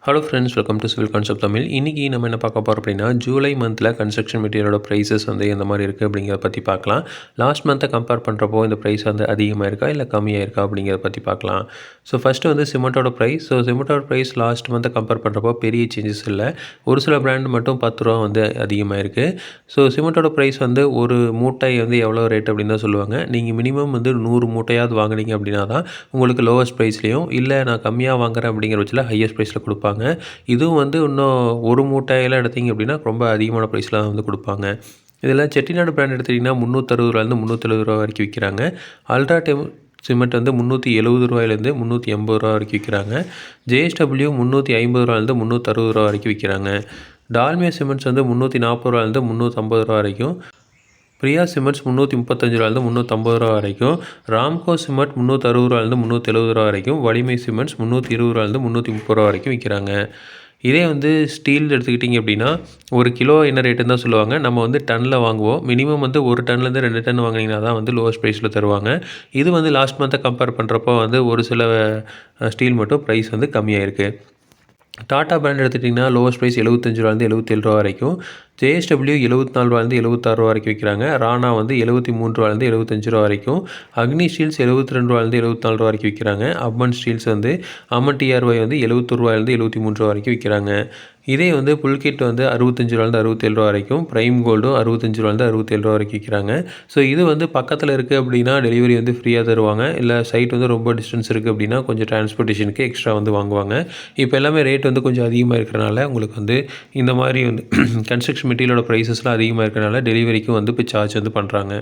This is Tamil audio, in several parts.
Hello friends, welcome to civil concept Tamil. இன்றைக்கி நம்ம என்ன பார்க்க போகிறோம் அப்படின்னா, ஜூலை மந்தில் கன்ஸ்ட்ரக்ஷன் மெட்டீரியலோட ப்ரைஸஸ் வந்து எந்த மாதிரி இருக்குது அப்படிங்கிறத பற்றி பார்க்கலாம். லாஸ்ட் மந்த்தை கம்பேர் பண்ணுறப்போ இந்த ப்ரைஸ் வந்து அதிகமாக இருக்கா இல்லை கம்மியாக இருக்கா அப்படிங்கிறத பற்றி பார்க்கலாம். ஸோ ஃபஸ்ட்டு வந்து சிமெண்ட்டோட ப்ரைஸ். ஸோ சிமெண்ட்டோட ப்ரைஸ் லாஸ்ட் மந்த்தை கம்பேர் பண்ணுறப்போ பெரிய சேஞ்சஸ் இல்லை. ஒரு சில பிராண்ட் மட்டும் 10 ரூபா வந்து அதிகமாக இருக்குது. ஸோ சிமெண்ட்டோட ப்ரைஸ் வந்து ஒரு மூட்டை வந்து எவ்வளோ ரேட் அப்படின்னு தான் சொல்லுவாங்க. நீங்கள் மினிமம் வந்து 100 மூட்டையாவது வாங்கினீங்க அப்படின்னா தான் உங்களுக்கு லோவஸ்ட் ப்ரைஸ்லேயும், இல்லை நான் கம்மியாக வாங்குறேன் அப்படிங்கிற பட்சத்தில் ஹையஸ்ட் ப்ரைஸில் கொடுப்பாங்க. இதுவும் வந்து இன்னும் ஒரு மூட்டையெல்லாம் எடுத்தீங்க அப்படின்னா ரொம்ப அதிகமான ப்ரைஸில் வந்து கொடுப்பாங்க. இதில் செட்டிநாடு பிராண்ட் எடுத்திங்கன்னா 360 ரூபாயிலேருந்து 370 ரூபா வரைக்கும் விற்கிறாங்க. அல்ட்ராடெக் சிமெண்ட் வந்து 370 ரூபாயிலேருந்து 380 ரூபா வரைக்கும் விற்கிறாங்க. ஜேஎஸ்டபிள்யூ 350 ரூபாயிலேருந்து 360 ரூபா வரைக்கும் விற்கிறாங்க. டால்மியா சிமெண்ட்ஸ் வந்து 340 ரூபாயிலேருந்து 350 ரூபா வரைக்கும். பிரியா சிமெண்ட்ஸ் 335 ரூபாயிலேருந்து 350 ரூபா வரைக்கும். ராம்கோ சிமெண்ட் 360 ரூபாயிலேருந்து 370 ரூபா வரைக்கும். வலிமை சிமெண்ட்ஸ் 320 ரூபாயிலேருந்து 330 ரூபா வரைக்கும் விற்கிறாங்க. இதே வந்து ஸ்டீல் எடுத்துக்கிட்டிங்க அப்படின்னா ஒரு கிலோ என்ன ரேட்டுன்னு தான் சொல்லுவாங்க. நம்ம வந்து டன்னில் வாங்குவோம். மினிமம் வந்து 1 டன்லேருந்து 2 டன் வாங்கினீங்கன்னா தான் வந்து லோவஸ்ட் ப்ரைஸில் தருவாங்க. இது வந்து லாஸ்ட் மந்த்தை கம்பேர் பண்ணுறப்போ வந்து ஒரு சில ஸ்டீல் மட்டும் ப்ரைஸ் வந்து கம்மியாக இருக்குது. டாடா பிராண்ட் எடுத்துகிட்டிங்கன்னா லோவஸ்ட் ப்ரைஸ் 75 ரூபாயிலேருந்து 77 ரூபா வரைக்கும். ஜேஎஸ்டபிள்யூ 74 ரூபாயிலேருந்து 76 ரூபா வரைக்கும் விற்கிறாங்க. ராணா வந்து 73 ரூபாயிலேருந்து 75 ரூபா வரைக்கும். அக்னி ஸ்டீல்ஸ் 72 ரூபாயிலேருந்து 74 ரூபா வரைக்கும் விற்கிறாங்க. அம்மன் ஸ்டீல்ஸ் வந்து அம்மன் டிஆர்ஒய் வந்து 71 ரூபாயிலேருந்து 73 ரூபா வரைக்கும் விற்கிறாங்க. இதே வந்து புல்கிட் வந்து 65 ரூபாயிலேருந்து 67 ரூபா வரைக்கும். ப்ரைம் கோல்டும் 65 ரூபாயிலேருந்து 67 ரூபா வரைக்கும் விற்கிறாங்க. ஸோ இது வந்து பக்கத்தில் இருக்குது அப்படின்னா டெலிவரி வந்து ஃப்ரீயாக தருவாங்க. இல்லை சைட் வந்து ரொம்ப டிஸ்டன்ஸ் இருக்குது அப்படின்னா கொஞ்சம் டிரான்ஸ்போர்ட்டேஷனுக்கு எக்ஸ்ட்ரா வந்து வாங்குவாங்க. இப்போ எல்லாமே ரேட் வந்து கொஞ்சம் அதிகமாக இருக்கிறனால உங்களுக்கு வந்து இந்த மாதிரி வந்து கன்ஸ்ட்ரக்ஷன் மெட்டீரியலோட ப்ரைஸஸ்லாம் அதிகமாக இருக்கிறனால டெலிவரிக்கும் வந்து இப்போ சார்ஜ் வந்து பண்ணுறாங்க.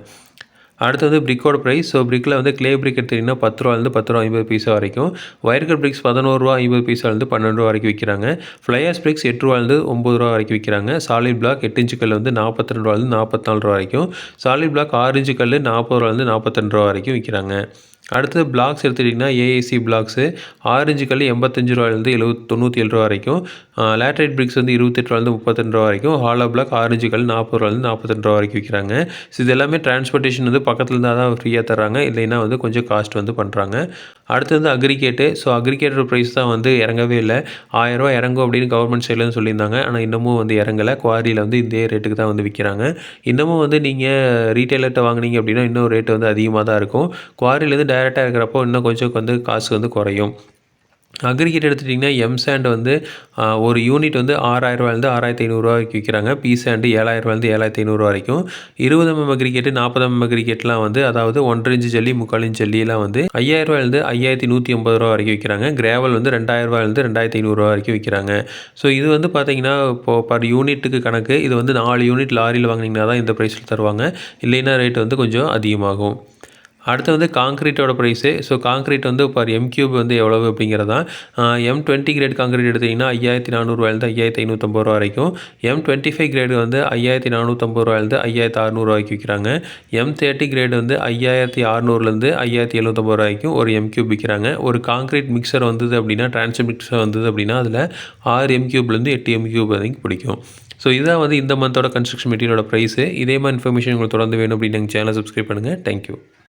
அடுத்து வந்து பிரிக்கோட ப்ரைஸ். ஸோ பிரிக்கில் வந்து கிளே பிரிக் எடுத்திங்கன்னா 10 ரூபாயிலேருந்து 10 ரூபா 50 பைசா வரைக்கும். ஒயர்கட் பிரிக்ஸ் 11 ரூபா 50 பைசாலேருந்து 12 ரூபா வரைக்கும் விற்கிறாங்க. ஃப்ளையர்ஸ் பிரிக்ஸ் 8 ரூபாயிலேருந்து 9 ரூபா வரைக்கும் விற்கிறாங்க. சாலிட் பிளாக் 8 இன்ச்சு கல் வந்து 42 ரூபாயிலேருந்து 44 ரூபா வரைக்கும். சாலிட் பிளாக் 6 இன்ச்சு கல் 40 ரூபாயிலேருந்து 42 ரூபா வரைக்கும் விற்கிறாங்க. அடுத்தது பிளாக்ஸ் எடுத்துக்கிட்டிங்கன்னா ஏஏசி பிளாக்ஸு 6 இன்ச்சு கல் 85 ரூபாயிலேருந்து 97 ரூபா வரைக்கும். லேட்ரைட் பிரிக்ஸ் வந்து 28 ரூபாயிலேருந்து 32 ரூபா வரைக்கும். ஹாலோ பிளாக் 6 இன்ச்சு கல் 40 ரூபாயிலேருந்து 42 ரூபா வரைக்கும் விற்கிறாங்க. ஸோ இது எல்லாமே டிரான்ஸ்போர்ட்டேஷன் வந்து பக்கத்தில் இருந்தால் தான் ஃப்ரீயாக தர்றாங்க. இல்லைன்னா வந்து கொஞ்சம் காஸ்ட் வந்து பண்ணுறாங்க. அடுத்து வந்து அக்ரிகேட்டு. ஸோ அக்ரிகேட்டோட ப்ரைஸ் தான் வந்து இறங்கவே இல்லை. 1000 ரூபா இறங்கும் அப்படின்னு கவர்மெண்ட் சைட்லேருந்து சொல்லியிருந்தாங்க. ஆனால் இன்னமும் வந்து இறங்கலை. குவாரியில் வந்து இதே ரேட்டுக்கு தான் வந்து விற்கிறாங்க. இன்னமும் வந்து நீங்கள் ரீட்டைலர்கிட்ட வாங்கினீங்க அப்படின்னா இன்னும் ரேட்டு வந்து அதிகமாக தான் இருக்கும். குவாரிலேருந்து டைரெக்டாக இருக்கிறப்போ இன்னும் கொஞ்சம் வந்து காசு வந்து குறையும். அக்ரிகேட் எடுத்துட்டிங்கன்னா எம்சாண்ட் வந்து ஒரு யூனிட் வந்து 6000 ரூபாயிலேருந்து 6500 ரூபா வரைக்கும் விற்கிறாங்க. பிசாண்டு 7000 ரூபாயிலேருந்து 7500 வரைக்கும். 20 mm அக்ரிகேட்டு 40 mm அக்ரிகேட்லாம் வந்து அதாவது 1.5 இன்ச் ஜல்லி 3/4 இன்ச் ஜல்லியெல்லாம் வந்து 5000 ரூபாயிலேருந்து 5150 ரூபா வரைக்கும் விற்கிறாங்க. கிராவல் வந்து 2000 ரூபாயிலேருந்து 2500 ரூபா வரைக்கும் விற்கிறாங்க. ஸோ இது வந்து பார்த்தீங்கன்னா இப்போது பர் யூனிட்டுக்கு கணக்கு. இது வந்து 4 யூனிட் லாரியில் வாங்கினீங்கன்னா தான் இந்த ப்ரைஸில் தருவாங்க. இல்லைன்னா ரேட் வந்து கொஞ்சம் அதிகமாகும். அடுத்து வந்து காங்க்ரீட்டோட ப்ரைஸு. ஸோ காங்க்ரீட் வந்து பர் எம்3 வந்து எவ்வளவு அப்படிங்கிறது தான். M20 கிரேட் காங்க்ரீட் எடுத்திங்கன்னா 5400 ரூபாயிலேருந்து 5550 ரூபா வரைக்கும். M25 கிரேடு வந்து 5450 ரூபாயிலேருந்து 5600 ரூபாய்க்கு விற்கிறாங்க. M30 கிரேடு வந்து 5600லேருந்து 5750 ரூபா வரைக்கும் ஒரு M3 விற்கிறாங்க. ஒரு காங்க்ரீட் மிக்சர் வந்தது அப்படின்னா, டிரான்ஸ்ஃபர் மிக்சர் வந்தது அப்படின்னா அதில் 6 M3லேருந்து 8 M3 வரைக்கும் பிடிக்கும். ஸோ இதுதான் வந்து இந்த மந்தோட கன்ஸ்ட்ரக்ஷன் மெட்டீரியலோட ப்ரைஸு. இதே மாதிரி இன்ஃபர்மேஷன் உங்களுக்கு தொடர்ந்து வேணும் அப்படின்னு எங்கள் சேனலை சப்ஸ்கிரைப் பண்ணுங்கள். தேங்க்யூ.